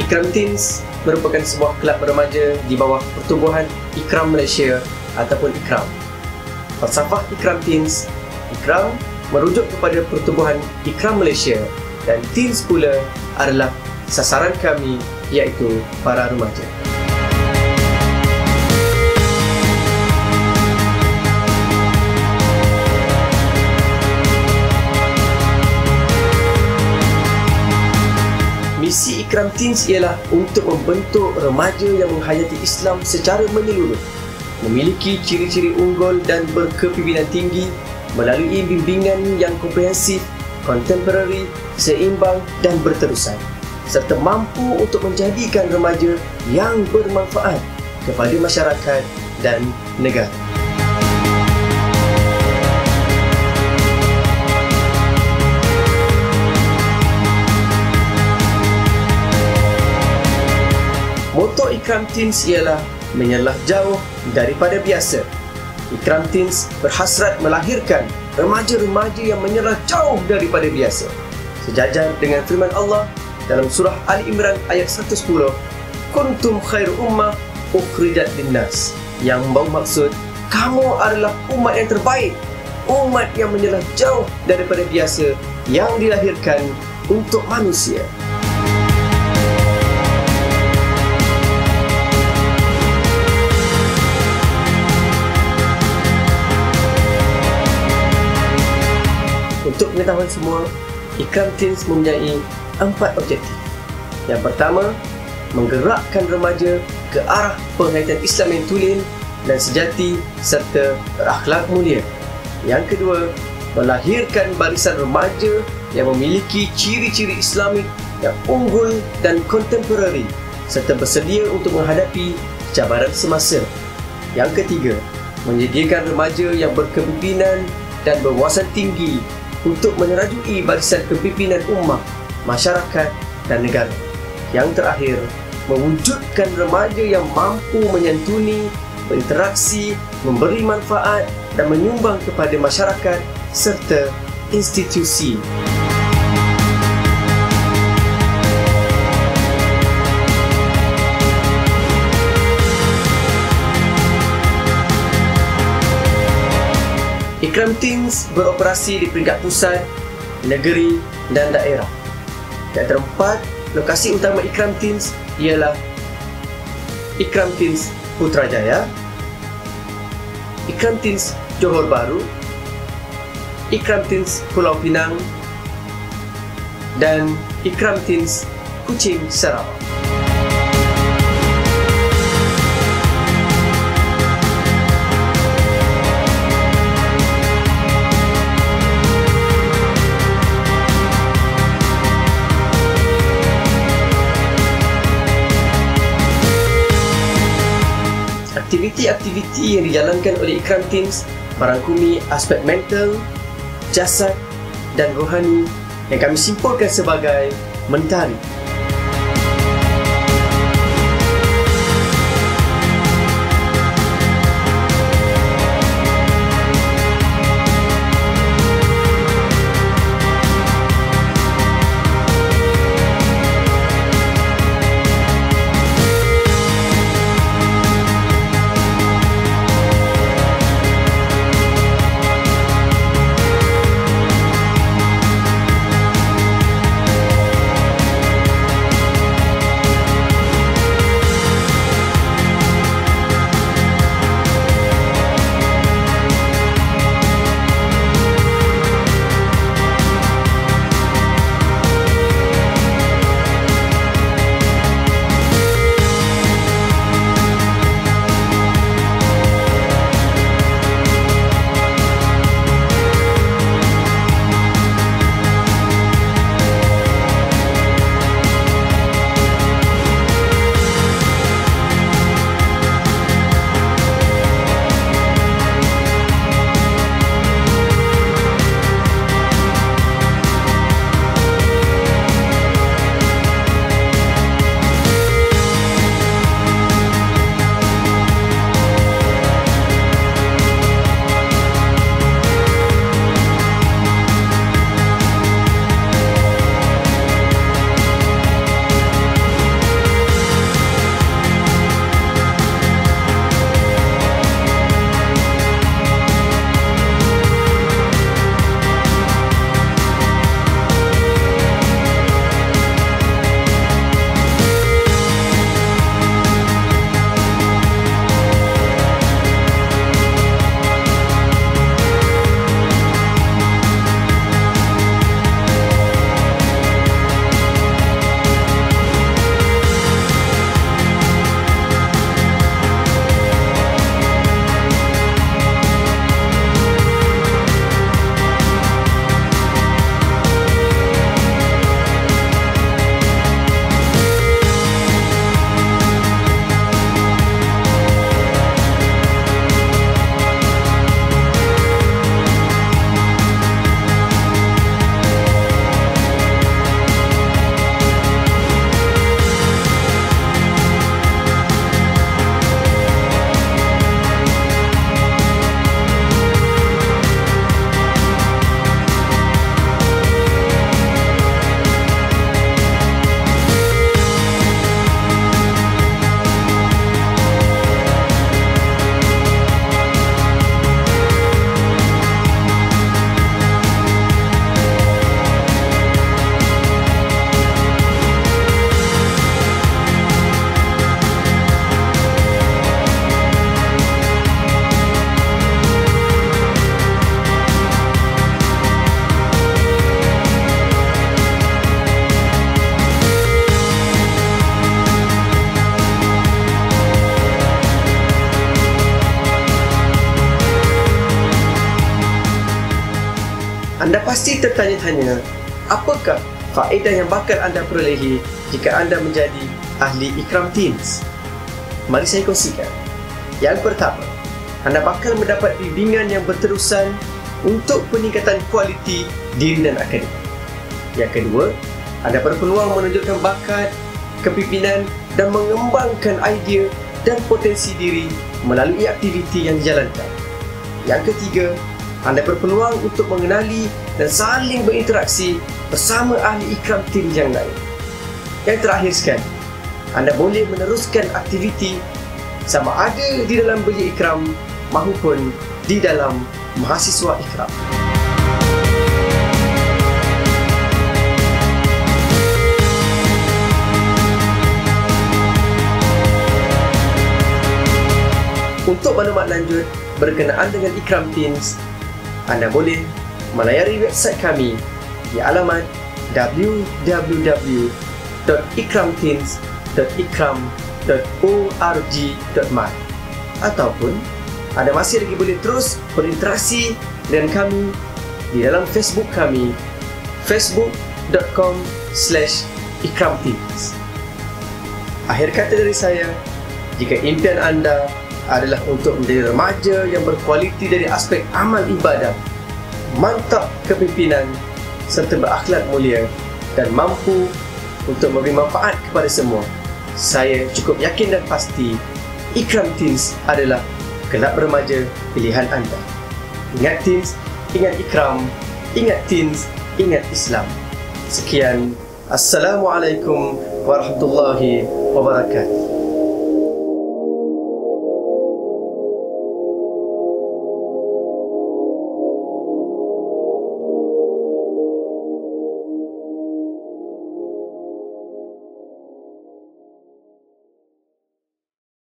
Ikram Teens merupakan sebuah kelab remaja di bawah Pertubuhan Ikram Malaysia ataupun Ikram. Falsafah Ikram Teens, Ikram merujuk kepada Pertubuhan Ikram Malaysia dan Teens pula adalah sasaran kami, iaitu para remaja. Misi Ikram Teens ialah untuk membentuk remaja yang menghayati Islam secara menyeluruh, memiliki ciri-ciri unggul dan berkepimpinan tinggi melalui bimbingan yang komprehensif, kontemporari, seimbang dan berterusan, serta mampu untuk menjadikan remaja yang bermanfaat kepada masyarakat dan negara. Moto Ikram Teens ialah menyelah jauh daripada biasa. Ikram Teens berhasrat melahirkan remaja-remaja yang menyelah jauh daripada biasa, sejajar dengan firman Allah dalam surah Ali Imran ayat 110, Kuntum khairu ummah ukhrijat linnas, yang membawa maksud kamu adalah umat yang terbaik, umat yang menyelah jauh daripada biasa yang dilahirkan untuk manusia. Untuk pengetahuan semua, Ikram Teens mempunyai 4 objektif. Yang pertama, menggerakkan remaja ke arah penghayatan Islam yang tulen dan sejati serta berakhlak mulia. Yang kedua, melahirkan barisan remaja yang memiliki ciri-ciri Islamik yang unggul dan kontemporari serta bersedia untuk menghadapi cabaran semasa. Yang ketiga, menyediakan remaja yang berkepimpinan dan berwawasan tinggi untuk menerajui barisan kepimpinan ummah, masyarakat dan negara. Yang terakhir, mewujudkan remaja yang mampu menyantuni, berinteraksi, memberi manfaat dan menyumbang kepada masyarakat serta institusi. Ikram Teens beroperasi di peringkat pusat, negeri dan daerah. Di antara 4 lokasi utama Ikram Teens ialah Ikram Teens Putrajaya, Ikram Teens Johor Bahru, Ikram Teens Pulau Pinang dan Ikram Teens Kuching, Sarawak. Aktiviti-aktiviti yang dijalankan oleh Ikram Teens merangkumi aspek mental, jasad dan rohani yang kami simpulkan sebagai mentari. Anda pasti tertanya-tanya, apakah faedah yang bakal anda perolehi jika anda menjadi ahli Ikram Teens? Mari saya kongsikan. Yang pertama, anda bakal mendapat bimbingan yang berterusan untuk peningkatan kualiti diri dan akademik. Yang kedua, anda berpeluang menunjukkan bakat, kepimpinan dan mengembangkan idea dan potensi diri melalui aktiviti yang dijalankan. Yang ketiga, anda berpeluang untuk mengenali dan saling berinteraksi bersama ahli Ikram Teens yang lain. Yang terakhir sekali, anda boleh meneruskan aktiviti sama ada di dalam Belia Ikram maupun di dalam Mahasiswa Ikram. Untuk maklumat lanjut berkenaan dengan Ikram Teens, anda boleh melayari website kami di alamat www.ikramteens.ikram.org.my, ataupun anda masih lagi boleh terus berinteraksi dengan kami di dalam Facebook kami, facebook.com/ikramteens. Akhir kata dari saya, jika impian anda adalah untuk menjadi remaja yang berkualiti dari aspek amal ibadah, mantap kepimpinan serta berakhlak mulia dan mampu untuk memberi manfaat kepada semua, saya cukup yakin dan pasti Ikram Teens adalah kelab remaja pilihan anda. Ingat Teens, ingat Ikram, ingat Teens, ingat Islam. Sekian, Assalamualaikum warahmatullahi wabarakatuh.